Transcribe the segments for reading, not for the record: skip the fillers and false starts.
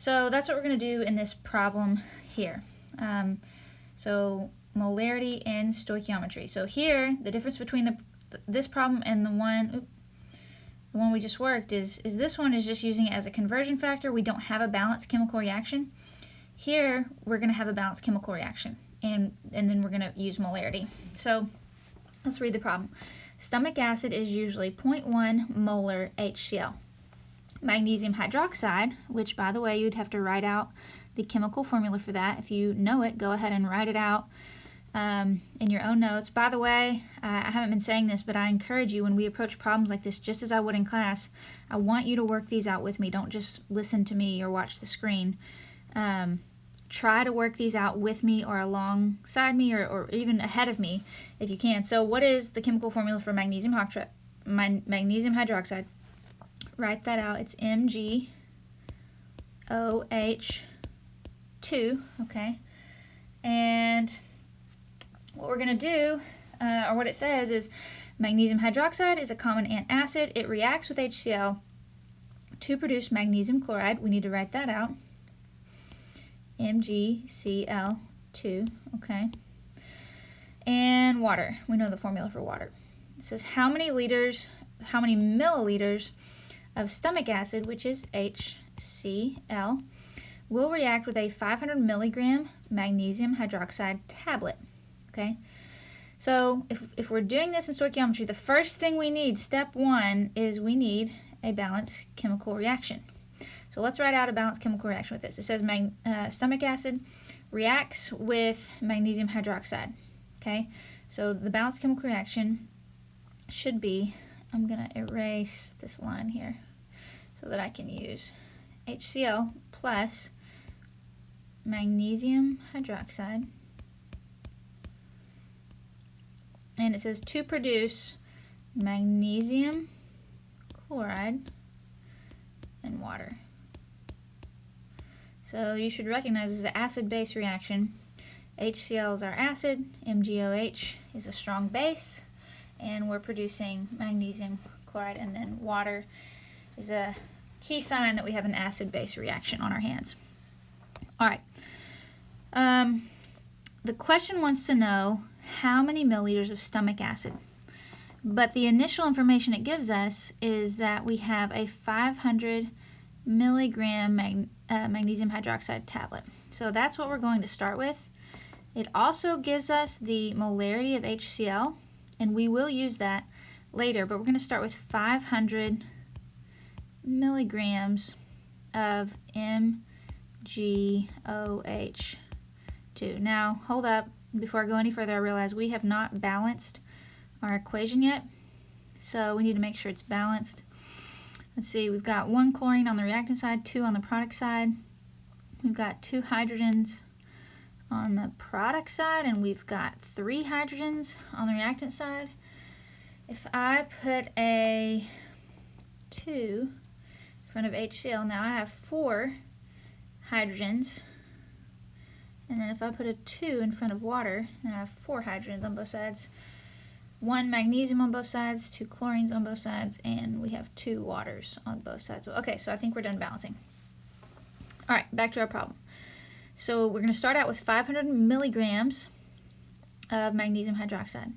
So that's what we're going to do in this problem here. So molarity in stoichiometry. So here, the difference between this problem and the one we just worked is this one is just using it as a conversion factor. We don't have a balanced chemical reaction. Here, we're going to have a balanced chemical reaction, and then we're going to use molarity. So let's read the problem. Stomach acid is usually 0.1 molar HCl. Magnesium hydroxide, which by the way, you'd have to write out the chemical formula for that. If you know it, go ahead and write it out in your own notes. By the way, I haven't been saying this, but I encourage you when we approach problems like this, just as I would in class, I want you to work these out with me. Don't just listen to me or watch the screen. Try to work these out with me or alongside me or even ahead of me if you can. So what is the chemical formula for magnesium hydroxide? Write that out. It's MgOH2, okay? And what we're going to do, or what it says is magnesium hydroxide is a common antacid. It reacts with HCl to produce magnesium chloride. We need to write that out. MgCl2, okay? And water. We know the formula for water. It says how many milliliters of stomach acid, which is HCl, will react with a 500 milligram magnesium hydroxide tablet, okay? So if we're doing this in stoichiometry, the first thing we need, step one, is we need a balanced chemical reaction. So let's write out a balanced chemical reaction with this. It says stomach acid reacts with magnesium hydroxide, okay? So the balanced chemical reaction should be, I'm going to erase this line here so that I can use HCl plus magnesium hydroxide. And it says to produce magnesium chloride and water. So you should recognize this is an acid-base reaction. HCl is our acid, MgOH is a strong base, and we're producing magnesium chloride, and then water is a key sign that we have an acid-base reaction on our hands. All right. The question wants to know how many milliliters of stomach acid. But the initial information it gives us is that we have a 500 milligram magnesium hydroxide tablet. So that's what we're going to start with. It also gives us the molarity of HCl, and we will use that later, but we're going to start with 500 milligrams of MgOH2. Now, hold up. Before I go any further, I realize we have not balanced our equation yet, so we need to make sure it's balanced. Let's see, we've got 1 chlorine on the reactant side, 2 on the product side. We've got 2 hydrogens on the product side, and we've got 3 hydrogens on the reactant side. If I put a 2 in front of HCl, now I have 4 hydrogens. And then if I put a 2 in front of water, then I have 4 hydrogens on both sides. 1 magnesium on both sides, 2 chlorines on both sides, and we have 2 waters on both sides. Okay, so I think we're done balancing. All right, back to our problem. So we're going to start out with 500 milligrams of magnesium hydroxide.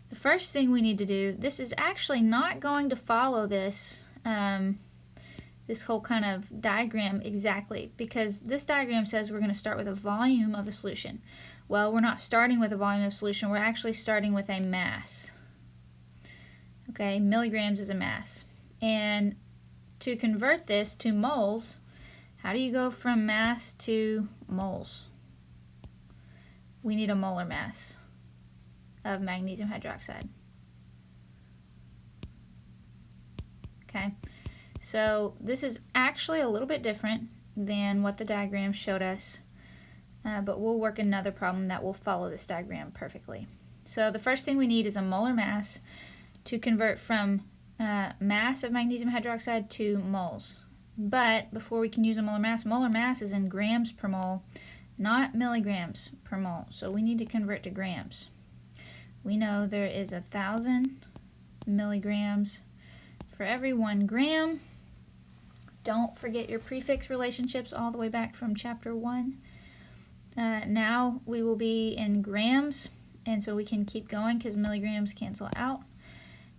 The first thing we need to do, this is actually not going to follow this this whole kind of diagram exactly, because this diagram says we're going to start with a volume of a solution. Well, we're not starting with a volume of solution, we're actually starting with a mass. Okay, milligrams is a mass. And to convert this to moles, how do you go from mass to moles? We need a molar mass of magnesium hydroxide. Okay, so this is actually a little bit different than what the diagram showed us, but we'll work another problem that will follow this diagram perfectly. So the first thing we need is a molar mass to convert from mass of magnesium hydroxide to moles. But before we can use a molar mass is in grams per mole, not milligrams per mole. So we need to convert to grams. We know there is 1,000 milligrams for every 1 gram Don't forget your prefix relationships all the way back from chapter 1. Now we will be in grams, and so we can keep going because milligrams cancel out.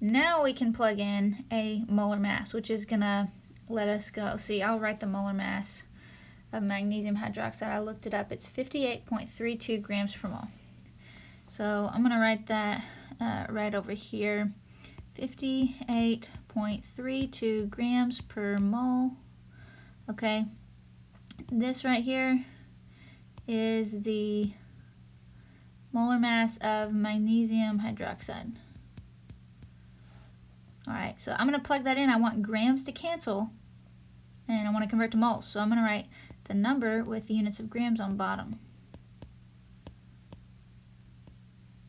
Now we can plug in a molar mass, which is going to let us go. See, I'll write the molar mass of magnesium hydroxide. I looked it up. It's 58.32 grams per mole. So I'm going to write that right over here. 58.32 grams per mole. Okay, this right here is the molar mass of magnesium hydroxide. Alright, so I'm going to plug that in. I want grams to cancel, and I want to convert to moles. So I'm going to write the number with the units of grams on bottom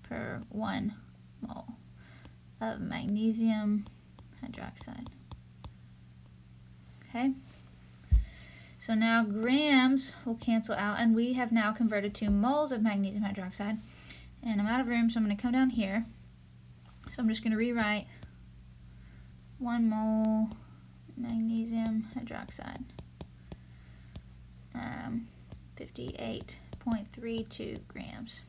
per 1 mole of magnesium hydroxide. Okay, so now grams will cancel out, and we have now converted to moles of magnesium hydroxide. And I'm out of room, so I'm going to come down here. So I'm just going to rewrite 1 mole magnesium hydroxide, 58.32 grams.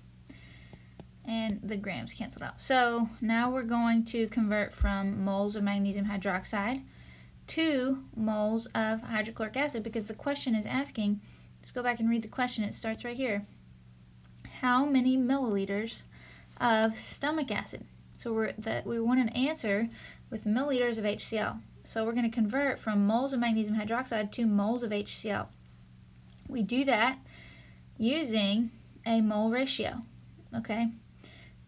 And the grams canceled out. So now we're going to convert from moles of magnesium hydroxide to moles of hydrochloric acid, because the question is asking, let's go back and read the question. It starts right here. How many milliliters of stomach acid? So we want an answer with milliliters of HCl. So we're going to convert from moles of magnesium hydroxide to moles of HCl. We do that using a mole ratio. Okay.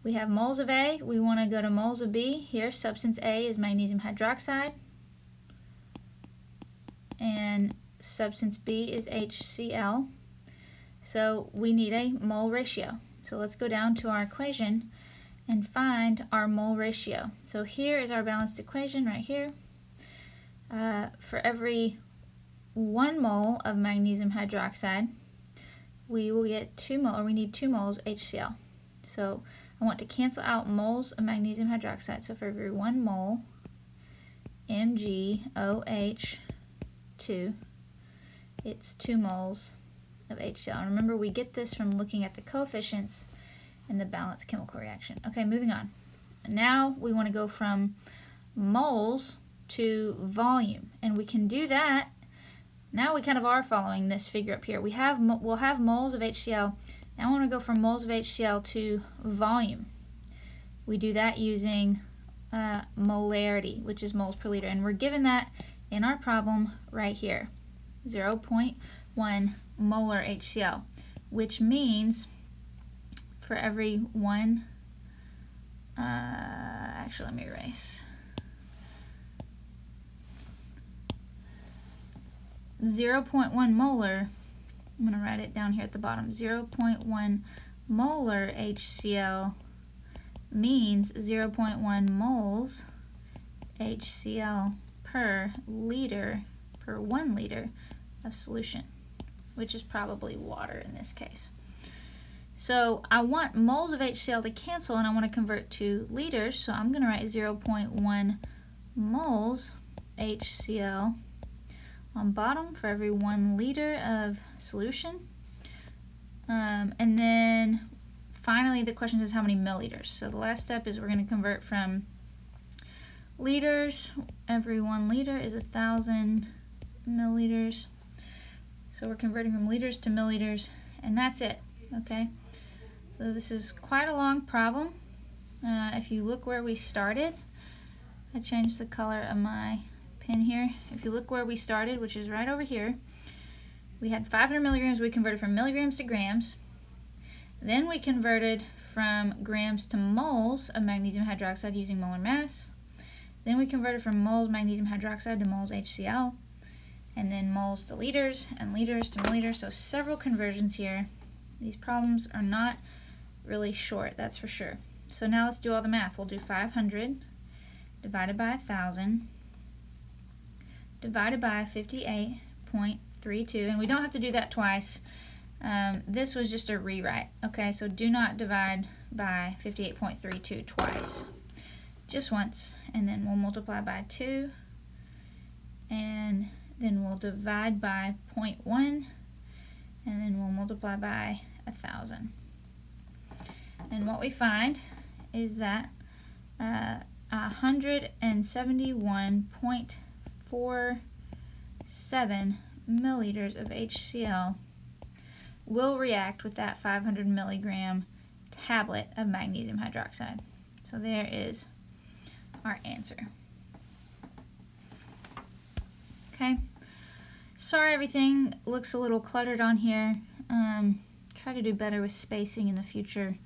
We have moles of A, we want to go to moles of B. Here, substance A is magnesium hydroxide, and substance B is HCl. So we need a mole ratio. So let's go down to our equation and find our mole ratio. So here is our balanced equation right here. For every 1 mole of magnesium hydroxide, we will get 2 mole, or we need 2 moles HCl. So I want to cancel out moles of magnesium hydroxide. So for every 1 mole MgOH2, it's 2 moles of HCl. And remember, we get this from looking at the coefficients in the balanced chemical reaction. Okay, moving on. Now we want to go from moles to volume, and we can do that. Now we kind of are following this figure up here. We'll have moles of HCl. Now I want to go from moles of HCl to volume. We do that using molarity, which is moles per liter, and we're given that in our problem right here, 0.1 molar HCl, which means for every 1, actually let me erase, 0.1 molar, I'm going to write it down here at the bottom, 0.1 molar HCl means 0.1 moles HCl per liter, per 1 liter of solution, which is probably water in this case. So I want moles of HCl to cancel, and I want to convert to liters, so I'm going to write 0.1 moles HCl on bottom for every 1 liter of solution. And then finally the question says how many milliliters. So the last step is we're going to convert from liters. Every 1 liter is 1,000 milliliters. So we're converting from liters to milliliters, and that's it. Okay, so this is quite a long problem. If you look where we started, I changed the color of my pen here. If you look where we started, which is right over here, we had 500 milligrams. We converted from milligrams to grams. Then we converted from grams to moles of magnesium hydroxide using molar mass. Then we converted from moles magnesium hydroxide to moles HCl, and then moles to liters and liters to milliliters. So several conversions here. These problems are not really short, that's for sure. So now let's do all the math. We'll do 500 divided by 1,000 divided by 58.32, and we don't have to do that twice. This was just a rewrite. Okay, so do not divide by 58.32 twice, just once, and then we'll multiply by 2, and then we'll divide by 0.1, and then we'll multiply by 1,000. And what we find is that 171.47 milliliters of HCl will react with that 500 milligram tablet of magnesium hydroxide. So there is our answer. Okay, sorry everything looks a little cluttered on here. Try to do better with spacing in the future.